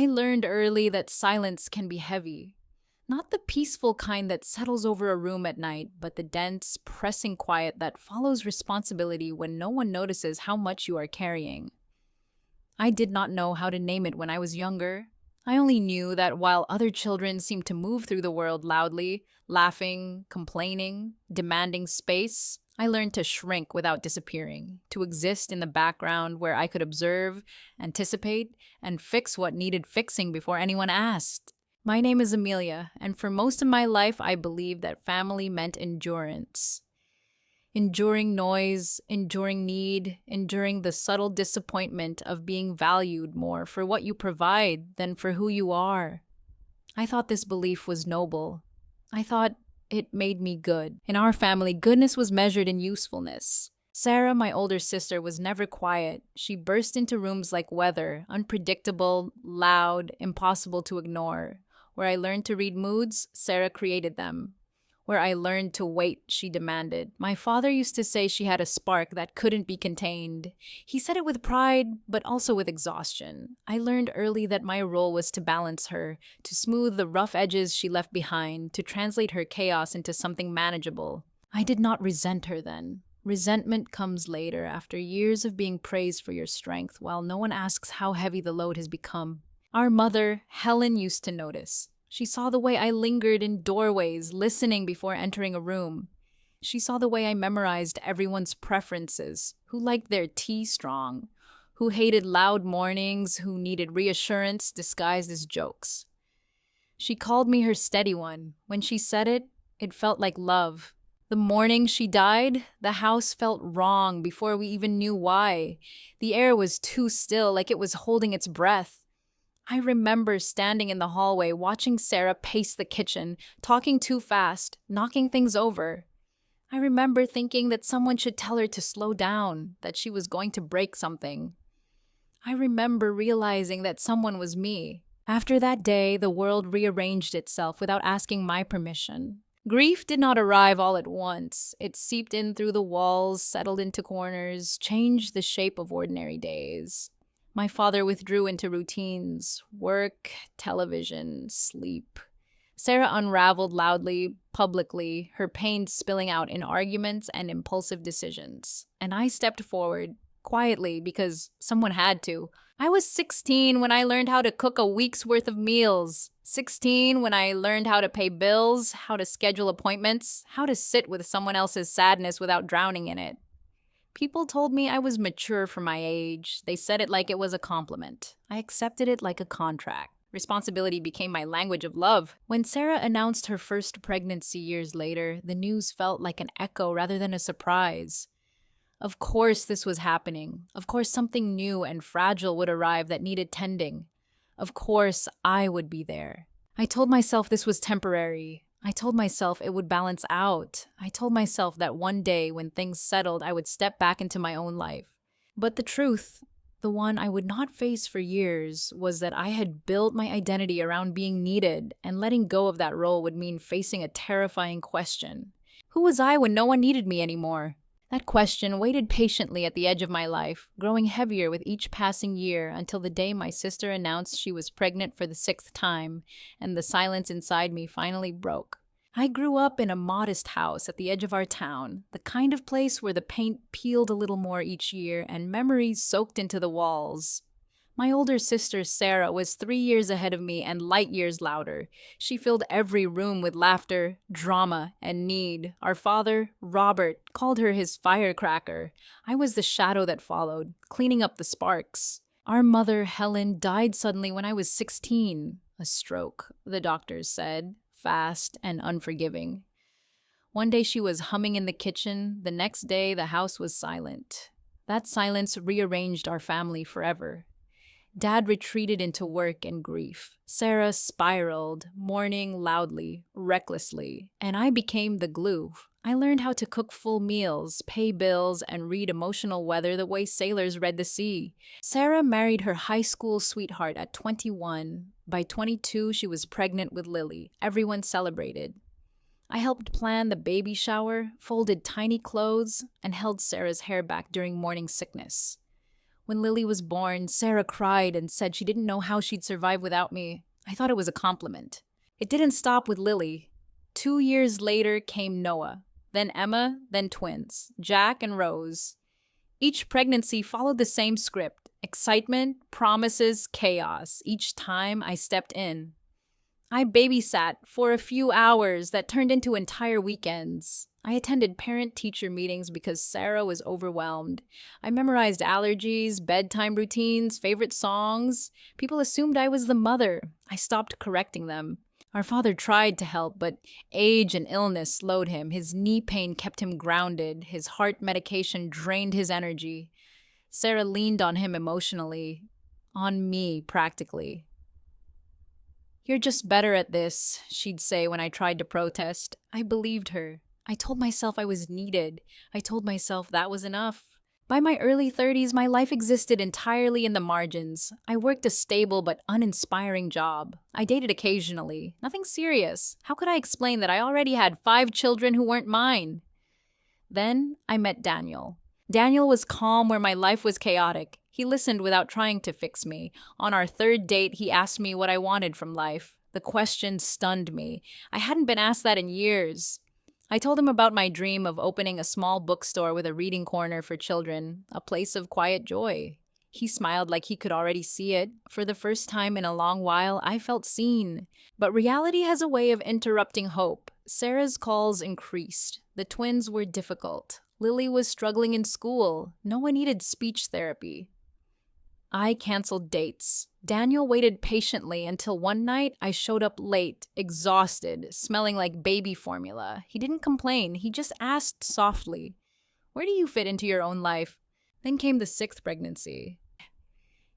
I learned early that silence can be heavy. Not the peaceful kind that settles over a room at night, but the dense, pressing quiet that follows responsibility when no one notices how much you are carrying. I did not know how to name it when I was younger. I only knew that while other children seemed to move through the world loudly, laughing, complaining, demanding space, I learned to shrink without disappearing, to exist in the background where I could observe, anticipate, and fix what needed fixing before anyone asked. My name is Amelia, and for most of my life, I believed that family meant endurance. Enduring noise, enduring need, enduring the subtle disappointment of being valued more for what you provide than for who you are. I thought this belief was noble. I thought it made me good. In our family, goodness was measured in usefulness. Sarah, my older sister, was never quiet. She burst into rooms like weather, unpredictable, loud, impossible to ignore. Where I learned to read moods, Sarah created them. Where I learned to wait, she demanded. My father used to say she had a spark that couldn't be contained. He said it with pride, but also with exhaustion. I learned early that my role was to balance her, to smooth the rough edges she left behind, to translate her chaos into something manageable. I did not resent her then. Resentment comes later, after years of being praised for your strength, while no one asks how heavy the load has become. Our mother, Helen, used to notice. She saw the way I lingered in doorways, listening before entering a room. She saw the way I memorized everyone's preferences, who liked their tea strong, who hated loud mornings, who needed reassurance disguised as jokes. She called me her steady one. When she said it, it felt like love. The morning she died, the house felt wrong before we even knew why. The air was too still, like it was holding its breath. I remember standing in the hallway, watching Sarah pace the kitchen, talking too fast, knocking things over. I remember thinking that someone should tell her to slow down, that she was going to break something. I remember realizing that someone was me. After that day, the world rearranged itself without asking my permission. Grief did not arrive all at once. It seeped in through the walls, settled into corners, changed the shape of ordinary days. My father withdrew into routines, work, television, sleep. Sarah unraveled loudly, publicly, her pain spilling out in arguments and impulsive decisions. And I stepped forward, quietly, because someone had to. I was 16 when I learned how to cook a week's worth of meals. 16 when I learned how to pay bills, how to schedule appointments, how to sit with someone else's sadness without drowning in it. People told me I was mature for my age. They said it like it was a compliment. I accepted it like a contract. Responsibility became my language of love. When Sarah announced her first pregnancy years later, the news felt like an echo rather than a surprise. Of course this was happening. Of course something new and fragile would arrive that needed tending. Of course I would be there. I told myself this was temporary. I told myself it would balance out. I told myself that one day when things settled, I would step back into my own life. But the truth, the one I would not face for years, was that I had built my identity around being needed, and letting go of that role would mean facing a terrifying question. Who was I when no one needed me anymore? That question waited patiently at the edge of my life, growing heavier with each passing year until the day my sister announced she was pregnant for the 6th time, and the silence inside me finally broke. I grew up in a modest house at the edge of our town, the kind of place where the paint peeled a little more each year and memories soaked into the walls. My older sister, Sarah, was 3 years ahead of me and light years louder. She filled every room with laughter, drama, and need. Our father, Robert, called her his firecracker. I was the shadow that followed, cleaning up the sparks. Our mother, Helen, died suddenly when I was 16. A stroke, the doctors said, fast and unforgiving. One day she was humming in the kitchen. The next day, the house was silent. That silence rearranged our family forever. Dad retreated into work and grief. Sarah spiraled, mourning loudly, recklessly, and I became the glue. I learned how to cook full meals, pay bills, and read emotional weather the way sailors read the sea. Sarah married her high school sweetheart at 21. By 22, she was pregnant with Lily. Everyone celebrated. I helped plan the baby shower, folded tiny clothes, and held Sarah's hair back during morning sickness. When Lily was born, Sarah cried and said she didn't know how she'd survive without me. I thought it was a compliment. It didn't stop with Lily. 2 years later came Noah, then Emma, then twins, Jack and Rose. Each pregnancy followed the same script: excitement, promises, chaos, each time I stepped in. I babysat for a few hours that turned into entire weekends. I attended parent-teacher meetings because Sarah was overwhelmed. I memorized allergies, bedtime routines, favorite songs. People assumed I was the mother. I stopped correcting them. Our father tried to help, but age and illness slowed him. His knee pain kept him grounded. His heart medication drained his energy. Sarah leaned on him emotionally, on me practically. "You're just better at this," she'd say when I tried to protest. I believed her. I told myself I was needed. I told myself that was enough. By my early 30s, my life existed entirely in the margins. I worked a stable but uninspiring job. I dated occasionally. Nothing serious. How could I explain that I already had 5 children who weren't mine? Then I met Daniel. Daniel was calm where my life was chaotic. He listened without trying to fix me. On our 3rd date, he asked me what I wanted from life. The question stunned me. I hadn't been asked that in years. I told him about my dream of opening a small bookstore with a reading corner for children, a place of quiet joy. He smiled like he could already see it. For the first time in a long while, I felt seen. But reality has a way of interrupting hope. Sarah's calls increased. The twins were difficult. Lily was struggling in school. No one needed speech therapy. I canceled dates. Daniel waited patiently until one night I showed up late, exhausted, smelling like baby formula. He didn't complain. He just asked softly, "Where do you fit into your own life?" Then came the 6th pregnancy.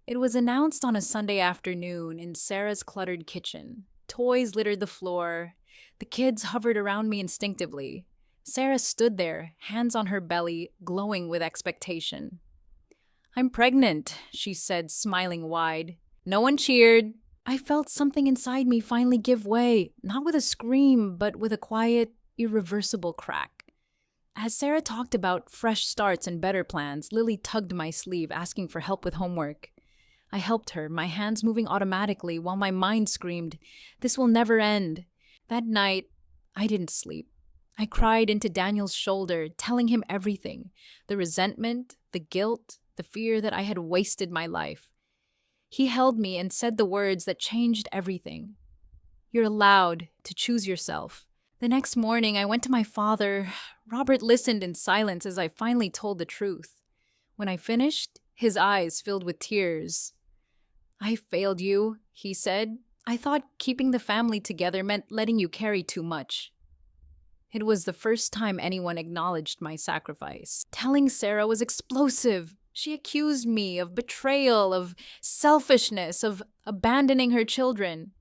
It was announced on a Sunday afternoon in Sarah's cluttered kitchen. Toys littered the floor. The kids hovered around me instinctively. Sarah stood there, hands on her belly, glowing with expectation. "I'm pregnant," she said, smiling wide. No one cheered. I felt something inside me finally give way, not with a scream, but with a quiet, irreversible crack. As Sarah talked about fresh starts and better plans, Lily tugged my sleeve, asking for help with homework. I helped her, my hands moving automatically while my mind screamed, "This will never end." That night, I didn't sleep. I cried into Daniel's shoulder, telling him everything: the resentment, the guilt, the fear that I had wasted my life. He held me and said the words that changed everything. "You're allowed to choose yourself." The next morning, I went to my father. Robert listened in silence as I finally told the truth. When I finished, his eyes filled with tears. "I failed you," he said. "I thought keeping the family together meant letting you carry too much." It was the first time anyone acknowledged my sacrifice. Telling Sarah was explosive. She accused me of betrayal, of selfishness, of abandoning her children.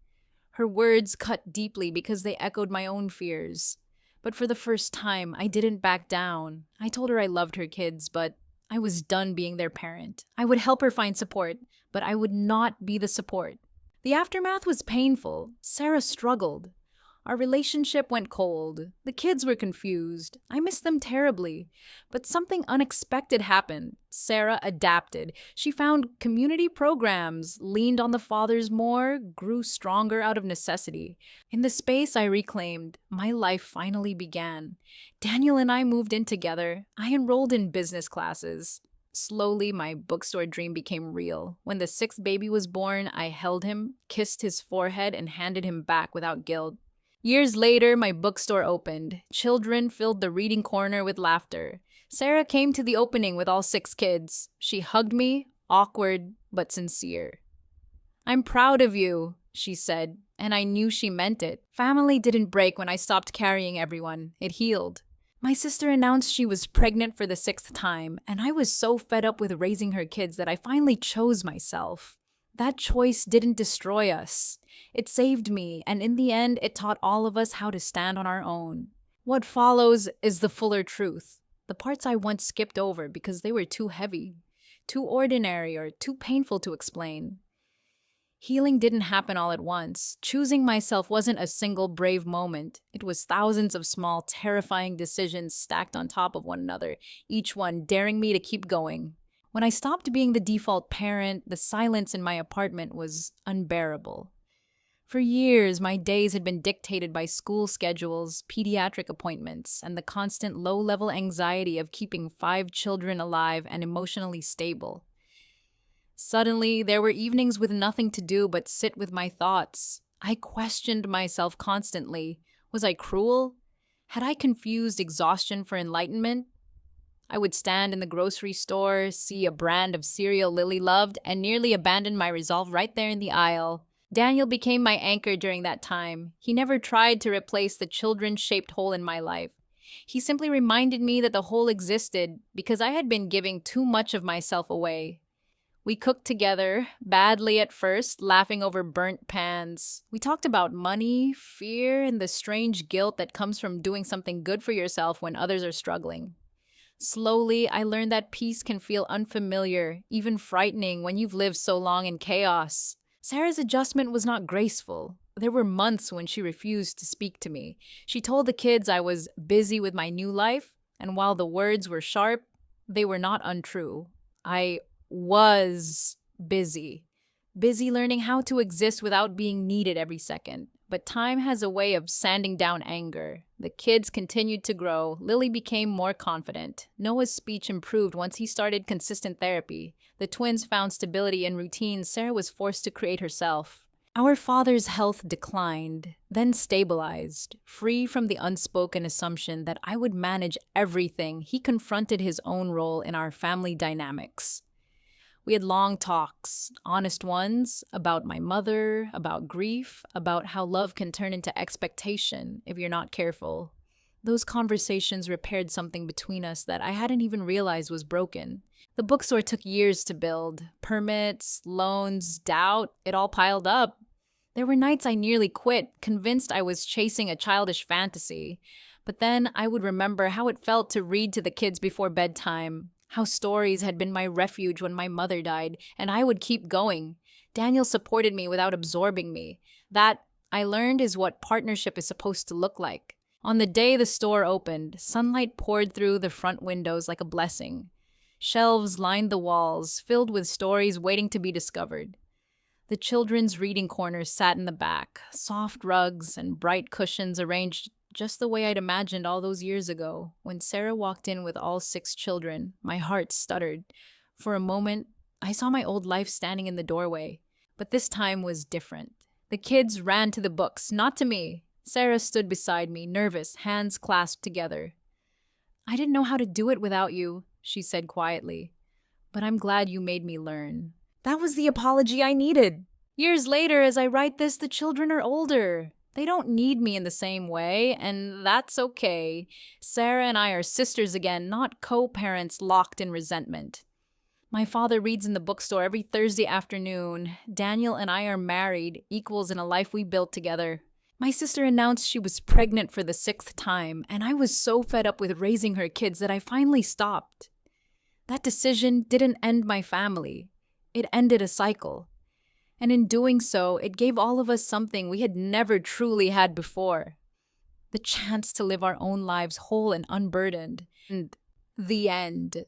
Her words cut deeply because they echoed my own fears. But for the first time, I didn't back down. I told her I loved her kids, but I was done being their parent. I would help her find support, but I would not be the support. The aftermath was painful. Sarah struggled. Our relationship went cold. The kids were confused. I missed them terribly. But something unexpected happened. Sarah adapted. She found community programs, leaned on the fathers more, grew stronger out of necessity. In the space I reclaimed, my life finally began. Daniel and I moved in together. I enrolled in business classes. Slowly, my bookstore dream became real. When the 6th baby was born, I held him, kissed his forehead, and handed him back without guilt. Years later, my bookstore opened. Children filled the reading corner with laughter. Sarah came to the opening with all 6 kids. She hugged me, awkward but sincere. "I'm proud of you," she said, and I knew she meant it. Family didn't break when I stopped carrying everyone. It healed. My sister announced she was pregnant for the 6th time, and I was so fed up with raising her kids that I finally chose myself. That choice didn't destroy us. It saved me, and in the end, it taught all of us how to stand on our own. What follows is the fuller truth. The parts I once skipped over because they were too heavy, too ordinary, or too painful to explain. Healing didn't happen all at once. Choosing myself wasn't a single brave moment. It was thousands of small, terrifying decisions stacked on top of one another, each one daring me to keep going. When I stopped being the default parent, the silence in my apartment was unbearable. For years, my days had been dictated by school schedules, pediatric appointments, and the constant low level anxiety of keeping 5 children alive and emotionally stable. Suddenly, there were evenings with nothing to do but sit with my thoughts. I questioned myself constantly. Was I cruel? Had I confused exhaustion for enlightenment? I would stand in the grocery store, see a brand of cereal Lily loved, and nearly abandon my resolve right there in the aisle. Daniel became my anchor during that time. He never tried to replace the children-shaped hole in my life. He simply reminded me that the hole existed because I had been giving too much of myself away. We cooked together, badly at first, laughing over burnt pans. We talked about money, fear, and the strange guilt that comes from doing something good for yourself when others are struggling. Slowly, I learned that peace can feel unfamiliar, even frightening when you've lived so long in chaos. Sarah's adjustment was not graceful. There were months when she refused to speak to me. She told the kids I was busy with my new life, and while the words were sharp, they were not untrue. I was busy. Busy learning how to exist without being needed every second. But time has a way of sanding down anger. The kids continued to grow. Lily became more confident. Noah's speech improved once he started consistent therapy. The twins found stability in routines Sarah was forced to create herself. Our father's health declined, then stabilized. Free from the unspoken assumption that I would manage everything, he confronted his own role in our family dynamics. We had long talks, honest ones, about my mother, about grief, about how love can turn into expectation if you're not careful. Those conversations repaired something between us that I hadn't even realized was broken. The bookstore took years to build. Permits, loans, doubt, it all piled up. There were nights I nearly quit, convinced I was chasing a childish fantasy. But then I would remember how it felt to read to the kids before bedtime, how stories had been my refuge when my mother died, and I would keep going. Daniel supported me without absorbing me. That, I learned, is what partnership is supposed to look like. On the day the store opened, sunlight poured through the front windows like a blessing. Shelves lined the walls, filled with stories waiting to be discovered. The children's reading corners sat in the back, soft rugs and bright cushions arranged just the way I'd imagined all those years ago. When Sarah walked in with all 6 children, my heart stuttered. For a moment, I saw my old life standing in the doorway. But this time was different. The kids ran to the books, not to me. Sarah stood beside me, nervous, hands clasped together. "I didn't know how to do it without you," she said quietly. "But I'm glad you made me learn." That was the apology I needed. Years later, as I write this, the children are older. They don't need me in the same way, and that's okay. Sarah and I are sisters again, not co-parents locked in resentment. My father reads in the bookstore every Thursday afternoon. Daniel and I are married, equals in a life we built together. My sister announced she was pregnant for the 6th time, and I was so fed up with raising her kids that I finally stopped. That decision didn't end my family. It ended a cycle. And in doing so, it gave all of us something we had never truly had before. The chance to live our own lives whole and unburdened. And the end.